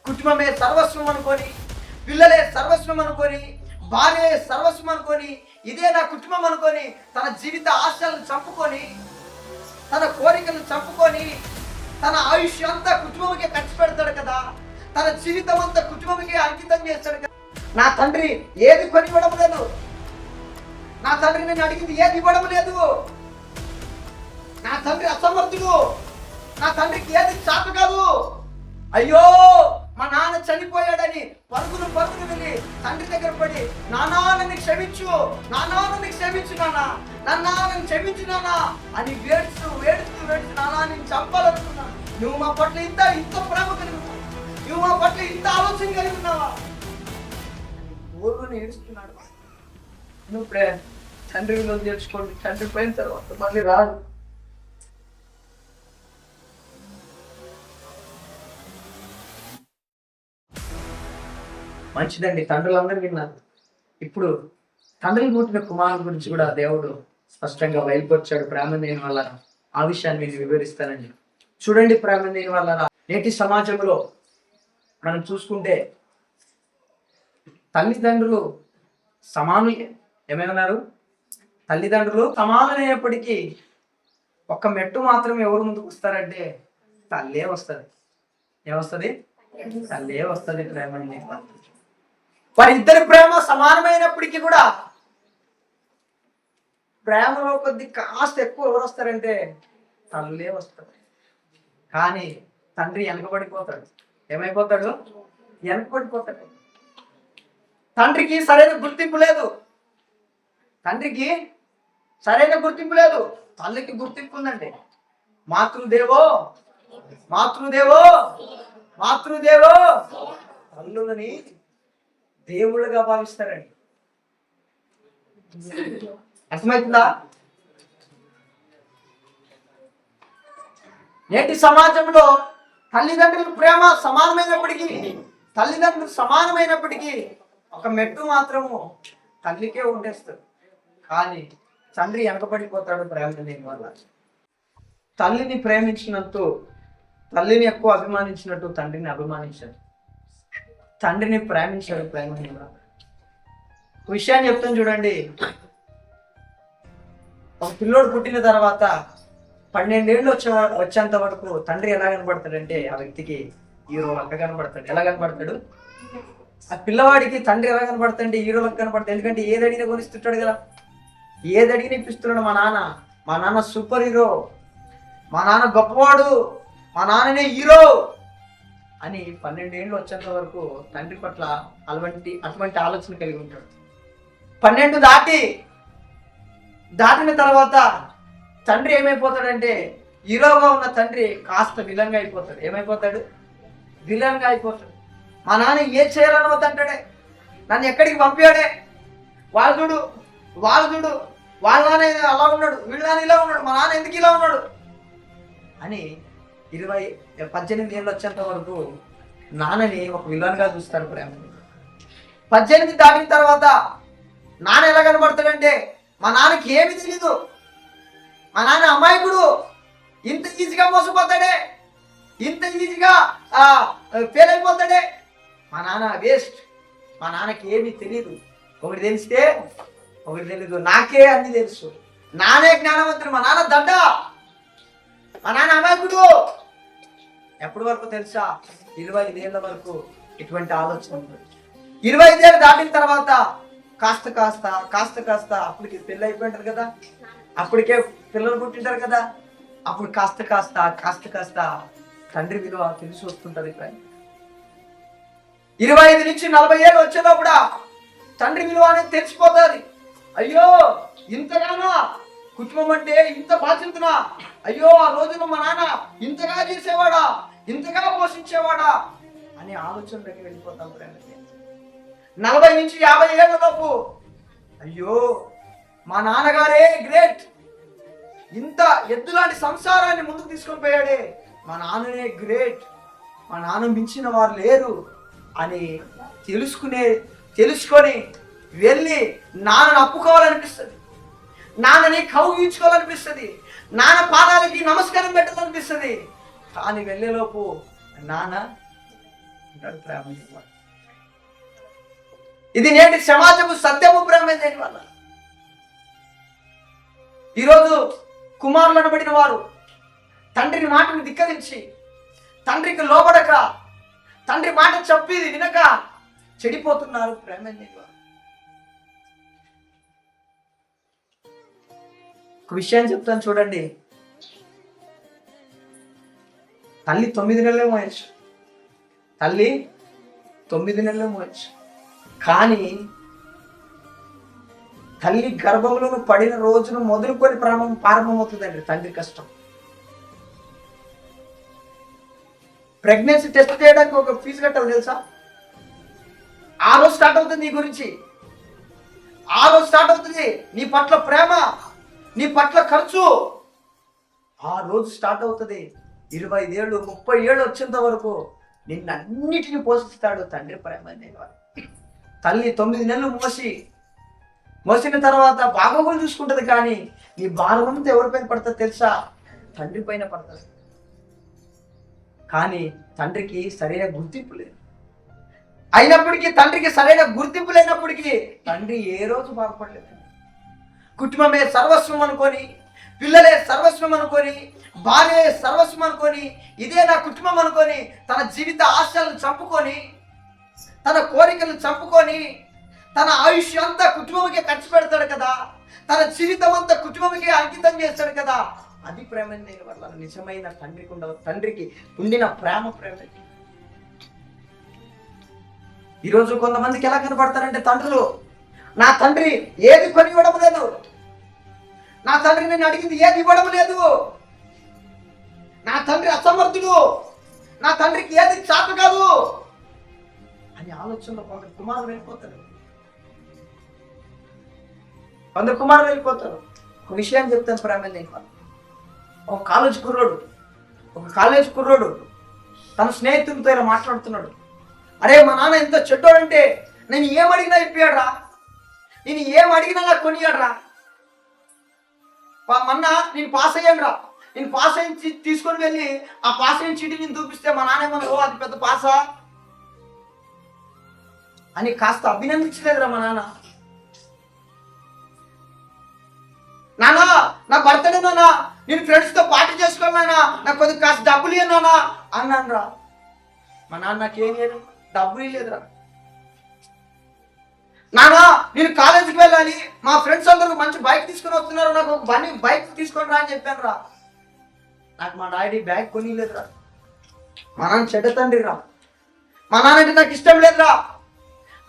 కుటుంబమే సర్వస్వం అనుకొని, పిల్లలే సర్వస్వం అనుకొని, భార్యే సర్వస్వం అనుకొని, ఇదే నా కుటుంబం అనుకొని తన జీవిత ఆశలను చంపుకొని, తన కోరికలను చంపుకొని, తన ఆయుష్ అంతా కుటుంబంకే ఖర్చు పెడతాడు కదా, తన జీవితం అంతా కుటుంబంకే అంకితం చేస్తాడు కదా. నా తండ్రి ఏది కొనివ్వడం లేదు, నా తండ్రి నేను అడిగింది ఏది ఇవ్వడం లేదు, నా తండ్రి అసమర్థుడు, నా తండ్రికి ఏది చాత కాదు. అయ్యో మా నాన్న చనిపోయాడని పరుగును వెళ్ళి తండ్రి దగ్గర పడి, నానా నన్ను క్షమించు, నానా నన్ను క్షమించు, నాన్న నన్ను క్షమించు నాన్న అని వేడుస్తూ నానా నేను చంపాలనుకున్నా. నువ్వు మా పట్ల ఇంత ప్రేమ కలిగి ఉన్నావు, నువ్వు మా పట్ల ఇంత ఆలోచన కలిగి ఉన్నావా? ఊరుని ఏడుస్తున్నాడు. నువ్వు తండ్రి విలువ తెలుసుకోండి. తండ్రి పోయిన తర్వాత మళ్ళీ రాదు. మంచిదండి, తండ్రులందరూ విన్నారు. ఇప్పుడు తండ్రిని పుట్టిన కుమారుల గురించి కూడా దేవుడు స్పష్టంగా బయలుపరిచాడు. ప్రేమ దేని వల్ల ఆ విషయాన్ని నేను వివరిస్తానండి. చూడండి, ప్రేమ దేని వల్ల నేటి సమాజంలో మనం చూసుకుంటే తల్లిదండ్రులు సమానులే. ఏమన్నారు? తల్లిదండ్రులు సమానమైనప్పటికీ ఒక్క మెట్టు మాత్రం ఎవరు ముందుకు వస్తారంటే తల్లే వస్తుంది. ఏమొస్తుంది? తల్లే వస్తుంది. ప్రేమ వారిద్దరి ప్రేమ సమానమైనప్పటికీ కూడా ప్రేమలో కొద్ది కాస్త ఎక్కువ ఎవరు వస్తారంటే తల్లే వస్తారు. కానీ తండ్రి వెనకబడిపోతాడు. ఏమైపోతాడు? వెనకబడిపోతాడు. తండ్రికి సరైన గుర్తింపు లేదు. తండ్రికి సరైన గుర్తింపు లేదు. తల్లికి గుర్తింపు ఉందండి. మాతృదేవో తల్లులని దేవుళ్ళుగా భావిస్తారండి. అర్థమవుతుందా? నేటి సమాజంలో తల్లిదండ్రుల ప్రేమ సమానమైనప్పటికీ ఒక మెట్టు మాత్రము తల్లికే ఉండేస్తారు. కానీ తండ్రి వెనకబడిపోతాడు ప్రేమ దేని వల్ల. తల్లిని ప్రేమించినట్టు, తల్లిని ఎక్కువ అభిమానించినట్టు తండ్రిని అభిమానించాడు. తండ్రిని ప్రేమించాడు. ప్రేమ విషయాన్ని చెప్తాను చూడండి. ఒక పిల్లోడు పుట్టిన తర్వాత 12 ఏళ్ళు వచ్చేంత వరకు తండ్రి ఎలా కనబడతాడంటే ఆ వ్యక్తికి హీరో లెక్క కనబడతాడు. ఎలా కనబడతాడు? ఆ పిల్లవాడికి తండ్రి ఎలా కనబడతాడంటే హీరో లెక్క కనబడతాడు. ఎందుకంటే ఏది అడిగినా కొనిస్తుంటాడు కదా, ఏది అడిగినా ఇప్పిస్తున్నాడు. మా నాన్న సూపర్ హీరో, మా నాన్న గొప్పవాడు, మా నాన్ననే హీరో అని 12 ఏళ్ళు వచ్చేంత వరకు తండ్రి పట్ల అటువంటి ఆలోచన కలిగి ఉంటాడు. 12 దాటిన తర్వాత తండ్రి ఏమైపోతాడంటే హీరోగా ఉన్న తండ్రి కాస్త విలన్గా అయిపోతాడు. ఏమైపోతాడు? విలన్గా అయిపోతాడు. మా నాన్న ఏ చేయాలని వద్దంటాడే, నన్ను ఎక్కడికి పంపాడే, వాళ్ళు చూడు వాళ్ళ నాన్న అలా ఉన్నాడు, వీళ్ళ నాన్న ఇలా ఉన్నాడు, మా నాన్న ఎందుకు ఇలా ఉన్నాడు అని 18 ఏళ్ళు వచ్చేంత వరకు నాన్నని ఒక విలన్గా చూస్తాడు ప్రేమ. 18 దాటిన తర్వాత నాన్న ఎలా కనబడతాడంటే మా నాన్నకి ఏమి తెలీదు, మా నాన్న అమాయకుడు, ఇంత ఈజీగా మోసపోతాడే, ఇంత ఈజీగా ఫెయిల్ అయిపోతాడే, మా నాన్న వేస్ట్, మా నాన్నకి ఏమీ తెలియదు, ఒకటి తెలిస్తే ఒకటి తెలీదు, నాకే అన్ని తెలుసు, నానే జ్ఞానవంతుడు, మా నాన్న దండ, మా నాన్న అమాయకుడు. ఎప్పటి వరకు తెలుసా? 25 ఏళ్ళ వరకు ఇటువంటి ఆలోచన. 25 ఏళ్ళు దాటిన తర్వాత కాస్త కాస్త అప్పటికి పెళ్ళి అయిపోయింటారు కదా, అప్పటికే పిల్లలు పుట్టింటారు కదా, అప్పుడు కాస్త కాస్త తండ్రి విలువ తెలిసి వస్తుంటది. 25 నుంచి 40 ఏళ్ళు వచ్చేటప్పుడు తండ్రి విలువ అనేది తెలిసిపోతుంది. అయ్యో ఇంతగానా కుటుంబం అంటే ఇంత బాధ్యతనా, అయ్యో ఆ రోజున మా నాన్న ఇంతగా చేసేవాడా, ఇంతగా పోషించేవాడా అనే ఆలోచనలోకి వెళ్ళిపోతాం. 40 నుంచి 50 ఏళ్ళ లోపు అయ్యో మా నాన్నగారే గ్రేట్, ఇంత ఎద్దులాంటి సంసారాన్ని ముందుకు తీసుకొని పోయాడే, మా నాన్ననే గ్రేట్, మా నాన్న మించిన వారు లేరు అని తెలుసుకొని వెళ్ళి నాన్నని అప్పుకోవాలనిపిస్తుంది, నాన్నని కౌగిలించుకోవాలనిపిస్తుంది, నాన్న పాదాలకి నమస్కారం పెట్టాలనిపిస్తుంది. కానీ వెళ్ళేలోపు నాన్న పెంచుకుంటాడు ప్రేమ లేని వాడు. ఇది నేటి సమాజము సత్యము ప్రేమ లేని వల్ల. ఈరోజు కుమారులు అనబడిన వారు తండ్రిని మాటను ధిక్కరించి, తండ్రికి లోబడక, తండ్రి మాట చెప్పేది వినక చెడిపోతున్నారు ప్రేమ లేని వారు. ఒక విషయాన్ని చెప్తాను చూడండి. తల్లి 9 నెలలే మోయచ్చు, తల్లి 9 నెలలే మోయచ్చు. కానీ తల్లి గర్భంలో పడిన రోజును మొదలుకొని ప్రారంభమవుతుందండి తండ్రి కష్టం. ప్రెగ్నెన్సీ టెస్ట్ చేయడానికి ఒక ఫీజు కట్టాలి తెలుసా? ఆ రోజు స్టార్ట్ అవుతుంది నీ గురించి, ఆ రోజు స్టార్ట్ అవుతుంది నీ పట్ల ప్రేమ, నీ పట్ల ఖర్చు. ఆ రోజు స్టార్ట్ అవుతుంది. 25 ఏళ్ళు 30 ఏళ్ళు వచ్చేంత వరకు నిన్నన్నిటిని పోషిస్తాడు తండ్రి ప్రేమ అనేవాడు. తల్లి 9 నెలలు మోసిన తర్వాత బాగోగులు చూసుకుంటది, కానీ నీ భారమంతా ఎవరిపైన పడుతుంది తెలుసా? తండ్రి పైన పడుతుంది. కానీ తండ్రికి సరైన గుర్తింపు లేదు. అయినప్పటికీ తండ్రికి సరైన గుర్తింపు లేనప్పటికీ తండ్రి ఏ రోజు బాగుపడలేదు. కుటుంబమే సర్వస్వం అనుకొని, పిల్లలే సర్వస్వం అనుకొని, భార్య సర్వస్వం అనుకొని, ఇదే నా కుటుంబం అనుకొని తన జీవిత ఆశలను చంపుకొని, తన కోరికలను చంపుకొని, తన ఆయుష్ అంతా కుటుంబంకే ఖర్చు పెడతాడు కదా, తన జీవితం అంతా కుటుంబంకే అంకితం చేస్తాడు కదా. అది ప్రేమ లేని వల్ల నిజమైన తండ్రికి ఉండిన ప్రేమ. ఈరోజు కొంతమందికి ఎలా కనపడతారంటే తండ్రులు, నా తండ్రి ఏది కొని ఇవ్వడం లేదు, నా తండ్రి నేను అడిగింది ఏది ఇవ్వడం లేదు, నా తండ్రి అసమర్థుడు, నా తండ్రికి ఏది చాప కాదు అని ఆలోచనలో కొందరు కుమారులు వెళ్ళిపోతారు. ఒక విషయాన్ని చెప్తాను ప్రేమ లేని వాళ్ళు. ఒక కాలేజ్ కుర్రోడు తన స్నేహితులతో ఇలా మాట్లాడుతున్నాడు. అరే మా నాన్న ఎంత చెడ్డోడంటే నేను ఏమడిగినా ఇప్పాడురా, నేను ఏమడిగినా నాకు కొనియాడరా, మొన్న నేను పాస్ అయ్యాను రా, నేను పాస్ అయ్యి తీసుకొని వెళ్ళి ఆ పాస్ అయిన చీటీ నేను చూపిస్తే మా నాన్న ఏమన్నా అది పెద్ద పాసా అని కాస్త అభినందించలేదురా మా నాన్న. నానా నా బర్త్డే నానా, నేను ఫ్రెండ్స్తో పార్టీ చేసుకోవాలన్నా, నాకు కొద్దిగా కాస్త డబ్బులు ఇవ్వనా అన్నాను రా. మా నాన్న నాకేం లేదు, డబ్బులు ఇవ్వలేదురా. నానా నేను కాలేజీకి వెళ్ళాలి, మా ఫ్రెండ్స్ అందరూ మంచి బైక్ తీసుకొని వస్తున్నారు, నాకు ఒక బైక్ తీసుకొని రా అని చెప్పాను రా. నాకు మా డాడీ బ్యాగ్ కొనిలేదురా. మా నాన్న చెడ్డ తండ్రి రా, మా నాన్న అంటే నాకు ఇష్టం లేదురా,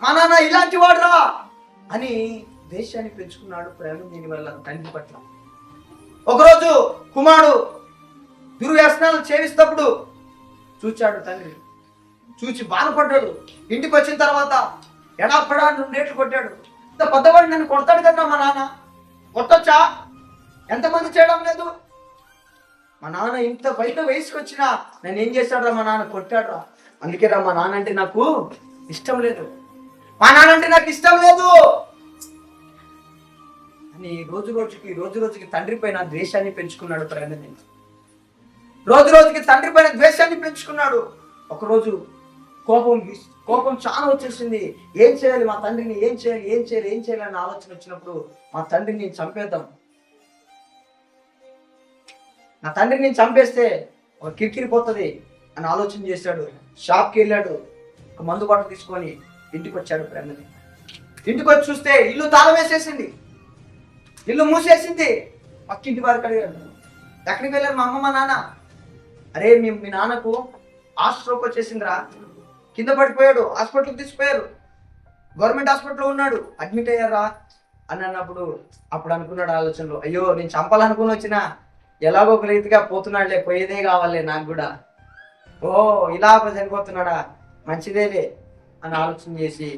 మా నాన్న ఇలాంటి వాడు రా అని దేశాన్ని పెంచుకున్నాడు ప్రేమ దీని వల్ల తండ్రి పట్ల. ఒకరోజు కుమారుడు దుర్వ్యసనాలు చేయిస్తప్పుడు చూచాడు తండ్రి, చూచి బాధపడ్డాడు. ఇంటికి వచ్చిన తర్వాత ఎడాపడా 2 రేట్లు కొట్టాడు. ఇంత పెద్దవాడు నన్ను కొడతాడు కదా మా నాన్న, కొట్టొచ్చా? ఎంతమంది చేయడం లేదు. మా నాన్న ఇంత బయట వయసుకు వచ్చినా నేను ఏం చేశాడు రా, మా నాన్న కొట్టాడు రా. అందుకే రా మా నాన్న అంటే నాకు ఇష్టం లేదు, మా నాన్న అంటే నాకు ఇష్టం లేదు అని రోజు రోజుకి తండ్రి పైన ద్వేషాన్ని పెంచుకున్నాడు ప్రేమ. రోజు రోజుకి తండ్రి పైన ద్వేషాన్ని పెంచుకున్నాడు. ఒకరోజు కోపం చాలా వచ్చేసింది. ఏం చేయాలి, మా తండ్రిని ఏం చేయాలి అని ఆలోచన వచ్చినప్పుడు మా తండ్రిని చంపేద్దాం, నా తండ్రిని చంపేస్తే ఒక కిరికిరి పోతుంది అని ఆలోచన చేశాడు. షాప్కి వెళ్ళాడు, ఒక మందు బాటలు తీసుకొని ఇంటికి వచ్చాడు ప్రేమని. ఇంటికి వచ్చి చూస్తే ఇల్లు తాళం వేసేసింది, ఇల్లు మూసేసింది. పక్కింటి వారికి అడిగాడు, ఎక్కడికి వెళ్ళారు మా అమ్మ మా నాన్న? అరే మీ నాన్నకు స్ట్రోక్ వచ్చేసిందిరా, కింద పడిపోయాడు, హాస్పిటల్కి తీసుకుపోయారు, గవర్నమెంట్ హాస్పిటల్లో ఉన్నాడు, అడ్మిట్ అయ్యారా అని అన్నప్పుడు అప్పుడు అనుకున్నాడు ఆలోచనలో, అయ్యో నేను చంపాలనుకుని వచ్చినా ఎలాగో ఒక రీతిగా పోతున్నాడులే, పోయేదే కావాలే నాకు కూడా, ఓ ఇలా చనిపోతున్నాడా, మంచిదేలే అని ఆలోచన చేసి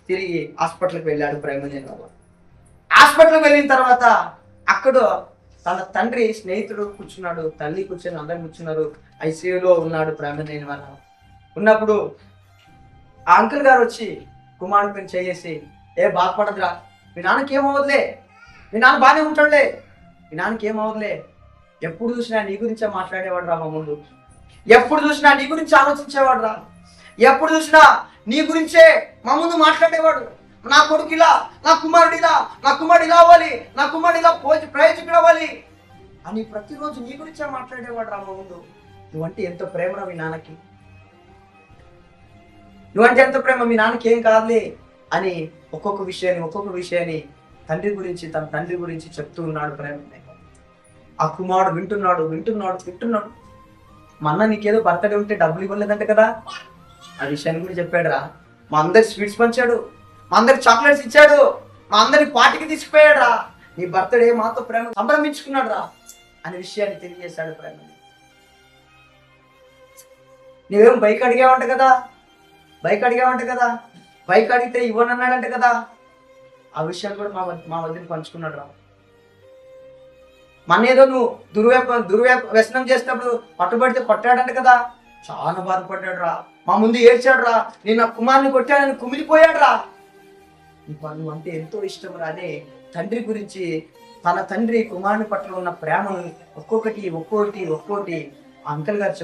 తిరిగి హాస్పిటల్కి వెళ్ళాడు ప్రేమజన్. హాస్పిటల్కి వెళ్ళిన తర్వాత అక్కడ తన తండ్రి స్నేహితుడు కూర్చున్నాడు, తల్లి కూర్చొని అందరూ కూర్చున్నారు, ఐసీయూలో ఉన్నాడు ప్రేమజన్ వల్ల. ఉన్నప్పుడు ఆ అంకుల్ గారు వచ్చి కుమారుడు పైన చేసి, ఏ బాధపడదురా, మీ నాన్నకి ఏమవుతులే, మీ నాన్న బాగానే ఉంటాడులే, మీ నాన్నకి ఏమవుతులే, ఎప్పుడు చూసినా నీ గురించే మాట్లాడేవాడు రా మా ముందు, ఎప్పుడు చూసినా నీ గురించి ఆలోచించేవాడు రా, ఎప్పుడు చూసినా నీ గురించే మా ముందు మాట్లాడేవాడు. నా కొడుకు ఇలా, నా కుమారుడు ఇలా, నా కుమారుడు ఇలా అవ్వాలి, నా కుమారుడు ఇలా ప్రయోజకుడు అవ్వాలి అని ప్రతిరోజు నీ గురించే మాట్లాడేవాడు రా మా ముందు. నువ్వంటే ఎంతో ప్రేమ మీ నాన్నకి, నువ్వంటే ఎంతో ప్రేమ, మీ నాన్నకి ఏం కాదులే అని ఒక్కొక్క విషయాన్ని తండ్రి గురించి, తన తండ్రి గురించి చెప్తూ ఉన్నాడు ప్రేమ. ఆ కుమారుడు వింటున్నాడు. మా అన్న నీకేదో బర్త్డే ఉంటే డబ్బులు ఇవ్వలేదంట కదా, ఆ విషయాన్ని కూడా చెప్పాడు రా. మా అందరి స్వీట్స్ పంచాడు, మా అందరికి చాక్లెట్స్ ఇచ్చాడు, మా అందరి పార్టీకి తీసుకుపోయాడు రా. నీ బర్త్డే మాతో ప్రేమ సంభ్రమించుకున్నాడు రా అనే విషయాన్ని తెలియజేశాడు ప్రేమ. నువ్వేం బైక్ అడిగావంట కదా, బైక్ అడిగితే ఇవ్వనన్నాడంట కదా, ఆ విషయాన్ని కూడా మా వదిలి పంచుకున్నాడు రా. మన ఏదో నువ్వు వ్యసనం చేసినప్పుడు పట్టుబడితే కొట్టాడంట కదా, చాలా బాధపడ్డాడు రా. మా ముందు ఏడ్చాడు రా. నేను నా కుమారుని కొట్టాడని కుమిలిపోయాడు రా. నువ్వు అంటే ఎంతో ఇష్టం రా అనే తండ్రి గురించి, తన తండ్రి కుమారుని పట్ల ఉన్న ప్రేమను ఒక్కొక్కటి అంకల్ గారు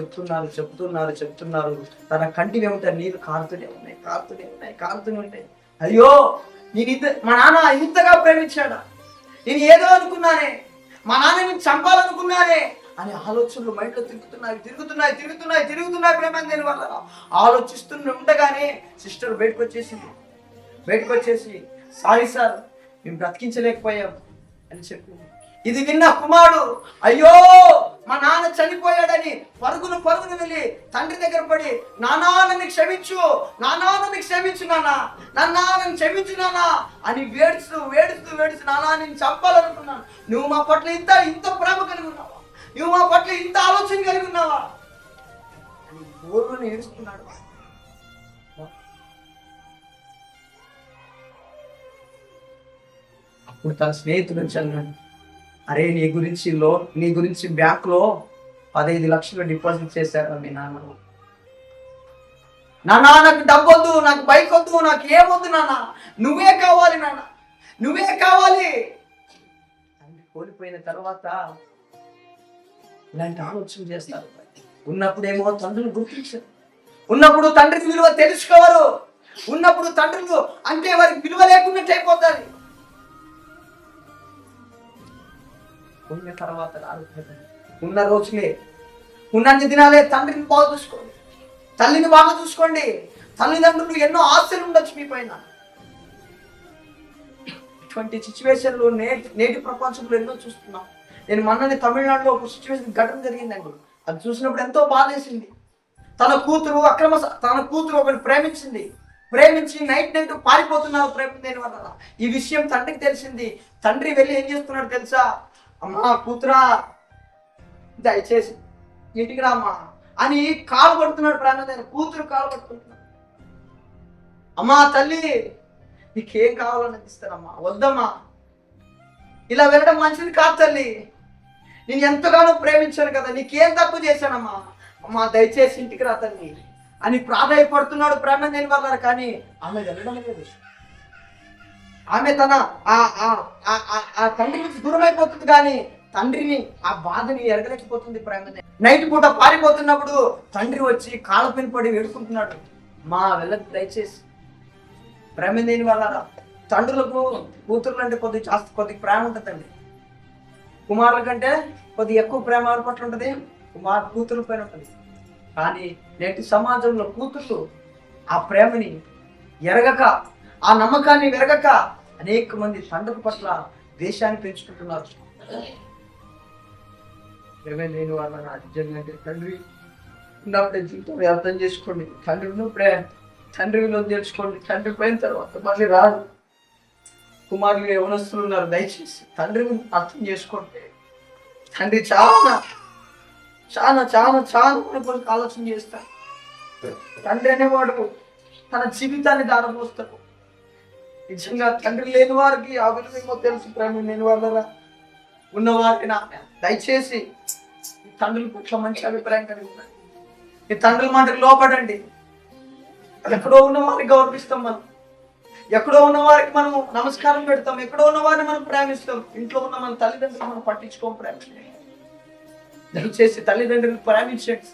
చెప్తున్నారు. తన కంటి వెంట నీరు కారుతూనే ఉన్నాయి. అయ్యో మా నాన్న ఇంతగా ప్రేమించాడా, నేను ఏదో అనుకున్నానే, మా నాన్నని చంపాలనుకున్నానే అనే ఆలోచనలు మైండ్లో తిరుగుతున్నాయి ప్రేమ. నేను వల్ల ఉండగానే సిస్టర్ బయటకు వచ్చేసి సారీ సార్, మేము బ్రతికించలేకపోయాం అని చెప్పింది. ఇది విన్న కుమారుడు అయ్యో మా నాన్న చనిపోయాడని పరుగును వెళ్ళి తండ్రి దగ్గర పడి, నానా నన్ను క్షమించు నానా, నన్ను క్షమించు నానా అని వేడుస్తూ నానా నేను చంపాలనుకున్నాను, నువ్వు మా పట్ల ఇంత ప్రేమ కలిగి ఉన్నావా, నువ్వు మా పట్ల ఇంత ఆలోచన కలిగి ఉన్నావా అని గోరుని ఏడుస్తున్నాడు. అప్పుడు తన స్నేహితుడు చదివాడు, అరే నీ గురించి బ్యాంకులో 15 లక్షలు డిపాజిట్ చేశారు మీ నాన్న. నాకు డబ్బు వద్దు, నాకు బైక్ వద్దు, నాకు ఏమొద్దు నాన్న, నువ్వే కావాలి నాన్న, నువ్వే కావాలి అని కోల్పోయిన తర్వాత ఇలాంటి ఆలోచన చేస్తారు. ఉన్నప్పుడేమో తండ్రులు గుర్తించారు, ఉన్నప్పుడు తండ్రి విలువ తెలుసుకోవరు, ఉన్నప్పుడు తండ్రులు అంటే వారికి విలువ లేకున్నట్టు అయిపోతుంది. ఉన్న తర్వాత ఉన్న రోజులే, ఉన్నన్ని దినాలే తండ్రిని బాగా చూసుకోండి, తల్లిని బాగా చూసుకోండి. తల్లిదండ్రులు ఎన్నో ఆశలు ఉండొచ్చు మీ పైన. ఇటువంటి సిచ్యువేషన్లు నేటి ప్రపంచంలో ఎన్నో చూస్తున్నాం. నేను మొన్ననే తమిళనాడులో ఒక సిచ్యువేషన్ ఘటన జరిగిందండి. అది చూసినప్పుడు ఎంతో బాధేసింది. తన కూతురు ఒకరిని ప్రేమించి నైట్ పారిపోతున్నారు ప్రేమ దేని వల్ల. ఈ విషయం తండ్రికి తెలిసింది. తండ్రి వెళ్ళి ఏం చేస్తున్నాడు తెలుసా, అమ్మా కూతురా దయచేసి ఇంటికి రామ్మా అని కాలు పడుతున్నాడు. ప్రాణం కూతురు కాలు పడుతుంటున్నాడు. అమ్మా తల్లి నీకేం కావాలని ఇస్తానమ్మా, వద్దమ్మా, ఇలా వెళ్ళడం మంచిది కాదు తల్లి, నేను ఎంతగానో ప్రేమించాను కదా, నీకేం తక్కువ చేశానమ్మా, అమ్మా దయచేసి ఇంటికి రా తల్లి అని ప్రాధాయపడుతున్నాడు ప్రాణం దేని వల్ల. కానీ ఆమె వెళ్ళడం లేదు. ఆమె తన ఆ తండ్రి నుంచి దూరం అయిపోతుంది, కానీ తండ్రిని ఆ బాధని ఎరగలేకపోతుంది. ప్రేమ నైట్ పూట పారిపోతున్నప్పుడు తండ్రి వచ్చి కాళ్ళపైన పడి వేడుకుంటున్నాడు, మా వెళ్ళదు దయచేసి. ప్రేమ దేని వల్ల తండ్రులకు కూతుర్లు అంటే కొద్ది ప్రేమ ఉంటుందండి. కుమారుల కంటే కొద్దిగా ఎక్కువ ప్రేమ ఎవరి పట్ల ఉంటుంది, కూతురు పైన ఉంటుంది. కానీ నేటి సమాజంలో కూతుర్లు ఆ ప్రేమని ఎరగక, ఆ నమ్మకాన్ని ఎరగక అనేక మంది తండ్రుల పట్ల దేశాన్ని పెంచుకుంటున్నారు. లేని వాళ్ళ నిజంగా తండ్రి ఉన్నప్పుడే జీవితం అర్థం చేసుకోండి. తండ్రి ఉన్నప్పుడే తండ్రి విలువ తెలుసుకోండి. తండ్రి పోయిన తర్వాత మళ్ళీ రాదు. కుమారులు యవనస్తులు ఉన్నారు, దయచేసి తండ్రిని అర్థం చేసుకోండి. తండ్రి చాలా చాలా చాలా చాలా కొరకు ఆలోచన చేస్తాడు. తండ్రి అనేవాడు తన జీవితాన్ని దారపోస్తాడు. నిజంగా తండ్రి లేని వారికి ఆ విలువేమో తెలుసు. ప్రేమ లేని వాళ్ళ ఉన్నవారికి దయచేసి తండ్రుల పట్ల మంచి అభిప్రాయం కలిగి ఉన్నాయి. ఈ తండ్రుల మాటకు లోపడండి. ఎక్కడో ఉన్న వారికి గౌరవిస్తాం, మనం ఎక్కడో ఉన్న వారికి మనం నమస్కారం పెడతాం, ఎక్కడో ఉన్న వారిని మనం ప్రేమిస్తాం. ఇంట్లో ఉన్న మన తల్లిదండ్రులు మనం పట్టించుకోం. ప్రేమ దయచేసి తల్లిదండ్రులను ప్రేమించండి,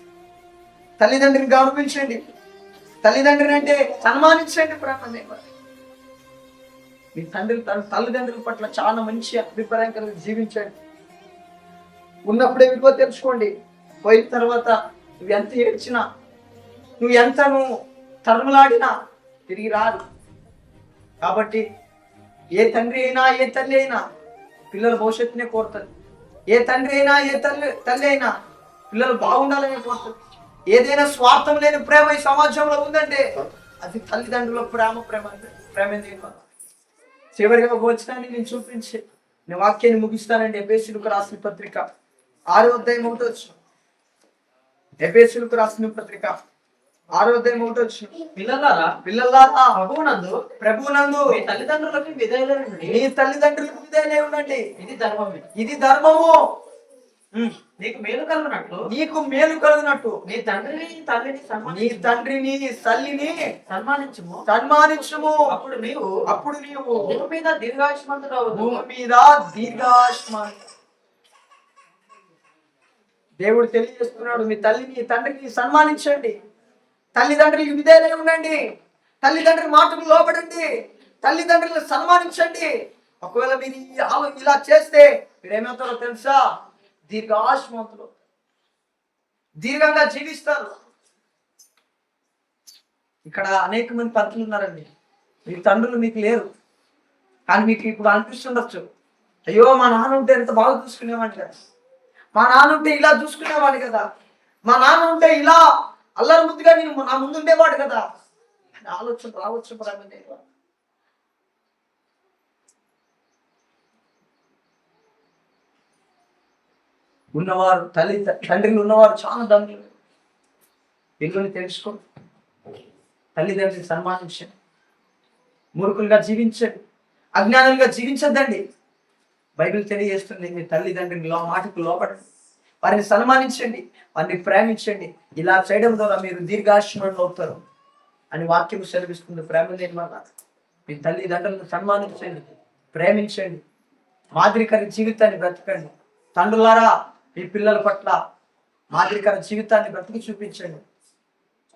తల్లిదండ్రులను గౌరవించండి. తల్లిదండ్రులు అంటే సన్మానించండి ప్రేమ. మీ తల్లిదండ్రుల పట్ల చాలా మంచి అభిప్రాయం కలిగి జీవించండి. ఉన్నప్పుడే విలువ తెలుసుకోండి. పోయిన తర్వాత నువ్వు ఎంత ఏడ్చినా, నువ్వు ఎంత తరుములాడినా తిరిగి రాదు. కాబట్టి ఏ తండ్రి అయినా ఏ తల్లి అయినా పిల్లల భవిష్యత్తునే కోరుతుంది. ఏ తండ్రి అయినా ఏ తల్లి అయినా పిల్లలు బాగుండాలని కోరుతుంది. ఏదైనా స్వార్థం లేని ప్రేమ ఈ సమాజంలో ఉందంటే అది తల్లిదండ్రుల ప్రేమ. చివరిగా భోజనాన్ని నేను చూపించి నేను వాక్యాన్ని ముగిస్తానండి. ఎఫెసీయులకు రాసిన పత్రిక 6వ అధ్యాయం 1వ వచనం. ఎఫెసీయులకు రాసిన పత్రిక 6వ అధ్యాయం 1వ వచనం. పిల్లలారా ప్రభువునందు మీ తల్లిదండ్రులకు విధేయులై ఉండండి. ఇది ధర్మము. నీకు మేలు కలుగునట్టు నీ తండ్రిని తల్లిని సన్మానించుము. అప్పుడు నీవు భూమి మీద దీర్ఘాయుష్మంతుడు. దేవుడు తెలియజేస్తున్నాడు, మీ తల్లిని తండ్రిని సన్మానించండి, తల్లిదండ్రులకి విధేయులై ఉండండి, తల్లిదండ్రుల మాటకు లోబడండి, తల్లిదండ్రులను సన్మానించండి. ఒకవేళ మీరు ఇలా చేస్తే మీరేమవుతారో తెలుసా? దీర్ఘాయుష్మంతులు, దీర్ఘంగా జీవిస్తారు. ఇక్కడ అనేక మంది పంతులు ఉన్నారండి. మీ తండ్రులు మీకు లేరు, కానీ మీకు ఇప్పుడు అనిపిస్తుండొచ్చు, అయ్యో మా నాన్న ఉంటే ఎంత బాగా చూసుకునేవాడిని కదా, మా నాన్న ఉంటే ఇలా చూసుకునేవాడు కదా, మా నాన్న ఉంటే ఇలా అల్లరి ముద్దుగా నేను నా ముందు ఉండేవాడు కదా అని ఆలోచన రావచ్చు. ఉన్నవారు తండ్రిని ఉన్నవారు చాలా దండ్రులు. పిల్లల్ని తెలుసుకోండి, తల్లిదండ్రులు సన్మానించండి, మూర్ఖులుగా జీవించండి, అజ్ఞానులుగా జీవించద్దండి. బైబిల్ తెలియజేస్తుంది, మీ తల్లిదండ్రుని మాటకు లోపడండి, వారిని సన్మానించండి, వారిని ప్రేమించండి. ఇలా చేయడం ద్వారా మీరు దీర్ఘాయుష్మంతులు అవుతారు అని వాక్యం సెలవిస్తుంది. ప్రేమ లేని వల్ల మీ తల్లిదండ్రులను సన్మానించండి, ప్రేమించండి, మాదిరికర జీవితాన్ని బ్రతకండి. తండ్రులారా మీ పిల్లల పట్ల మాదిరికర జీవితాన్ని బ్రతికి చూపించండి.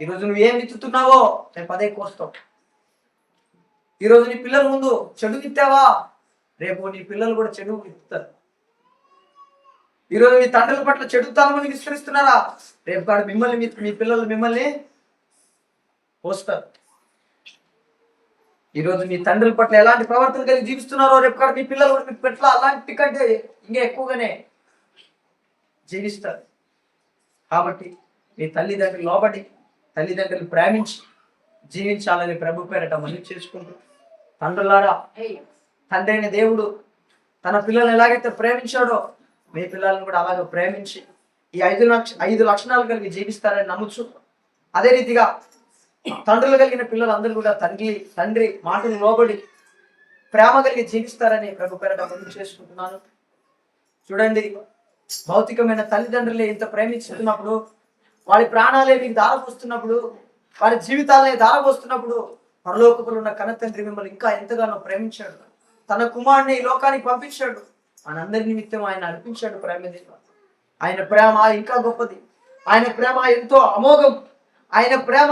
ఈరోజు నువ్వు ఏం విత్తుతున్నావో రేపు అదే కోస్తావు. ఈరోజు నీ పిల్లల ముందు చెడు విత్తావా, రేపు నీ పిల్లలు కూడా చెడు విత్తుతారు. ఈరోజు మీ తండ్రుల పట్ల చెడుతనాన్ని విస్మరిస్తున్నారా, రేపు కాదు మీ పిల్లలు మిమ్మల్ని పోస్తారు. ఈరోజు మీ తండ్రుల పట్ల ఎలాంటి ప్రవర్తన కలిగి జీవిస్తున్నారో రేపు కాదు మీ పిల్లలు కూడా మీ పట్ల అలాంటి కంటే ఇంకా ఎక్కువగానే జీవిస్తారు. కాబట్టి మీ తల్లిదండ్రులు లోబడి, తల్లిదండ్రులు ప్రేమించి జీవించాలని ప్రభు పేరట మనవి చేసుకుంటూ, తండ్రులారా తండ్రి అయిన దేవుడు తన పిల్లల్ని ఎలాగైతే ప్రేమించాడో మీ పిల్లలను కూడా అలాగే ప్రేమించి ఈ 5 లక్షణాలు కలిగి జీవిస్తారని నమ్ముచు, అదే రీతిగా తండ్రులు కలిగిన పిల్లలందరూ కూడా తండ్రి మాటలు లోబడి ప్రేమ కలిగి జీవిస్తారని ప్రభు పేరట మనవి చేసుకుంటున్నాను. చూడండి, భౌతికమైన తల్లిదండ్రులే ఇంత ప్రేమించుతున్నప్పుడు, వారి ప్రాణాలే మీకు దారపోస్తున్నప్పుడు, వారి జీవితాలనే దారపోస్తున్నప్పుడు, పరలోకపులో ఉన్న కన్న తండ్రి మిమ్మల్ని ఇంకా ఎంతగానో ప్రేమించాడు. తన కుమారుని ఈ లోకానికి పంపించాడు, మనందరి నిమిత్తం ఆయన అర్పించాడు. ఆయన ప్రేమ ఇంకా గొప్పది, ఆయన ప్రేమ ఎంతో అమోఘం, ఆయన ప్రేమ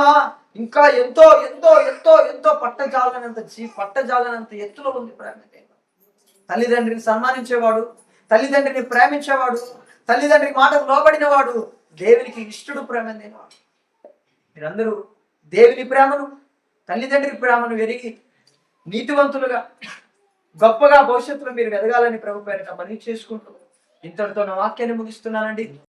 ఇంకా ఎంతో ఎంతో ఎంతో ఎంతో పట్టజాలనంత ఎత్తులో ఉంది ప్రేమ. తల్లిదండ్రిని సన్మానించేవాడు, తల్లిదండ్రిని ప్రేమించేవాడు, తల్లిదండ్రి మాటకు లోబడిన వాడు దేవునికి ఇష్టడు. ప్రేమ లేనివాడు. మీరందరూ దేవుని ప్రేమను, తల్లిదండ్రి ప్రేమను ఎరిగి నీతివంతులుగా గొప్పగా భవిష్యత్తులో మీరు ఎదగాలని ప్రభు పేరిట మనవి చేసుకుంటూ ఇంతటితో నా వాక్యాన్ని ముగిస్తున్నానండి.